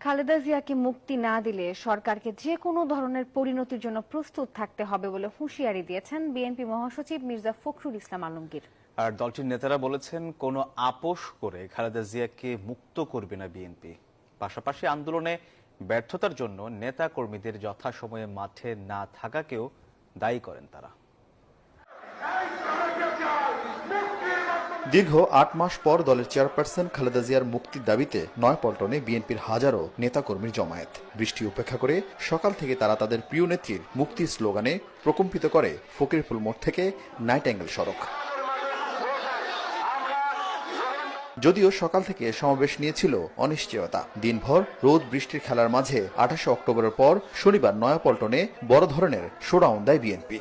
খালেদা জিয়াকে মুক্তি না দিলে সরকারকে যে কোনো ধরনের পরিণতির জন্য প্রস্তুত থাকতে হবে বলে হুঁশিয়ারি দিয়েছেন বিএনপি মহাসচিব মির্জা ফখরুল ইসলাম আলমগীর। আর দলটির নেতারা বলেছেন, কোনো আপোষ করে খালেদা জিয়াকে মুক্ত করবে না বিএনপি। পাশাপাশি আন্দোলনে ব্যর্থতার জন্য নেতা কর্মীদের যথাসময়ে মাঠে না থাকাকেও দায়ী করেন তারা। দীর্ঘ ৮ মাস পর দলের চেয়ারপারসন খালেদা জিয়ার মুক্তির দাবিতে নয়াপল্টনে বিএনপির হাজারো নেতাকর্মীর জমায়েত। বৃষ্টি উপেক্ষা করে সকাল থেকে তারা তাদের প্রিয় নেত্রীর মুক্তির স্লোগানে প্রকম্পিত করে ফকিরপুল মোড় থেকে নাইটাঙ্গেল সড়ক। যদিও সকাল থেকে সমাবেশ নিয়েছিল অনিশ্চয়তা। দিনভর রোদ বৃষ্টির খেলার মাঝে ২৮ অক্টোবরের পর শনিবার নয়াপল্টনে বড় ধরনের শোডাউন দেয় বিএনপি।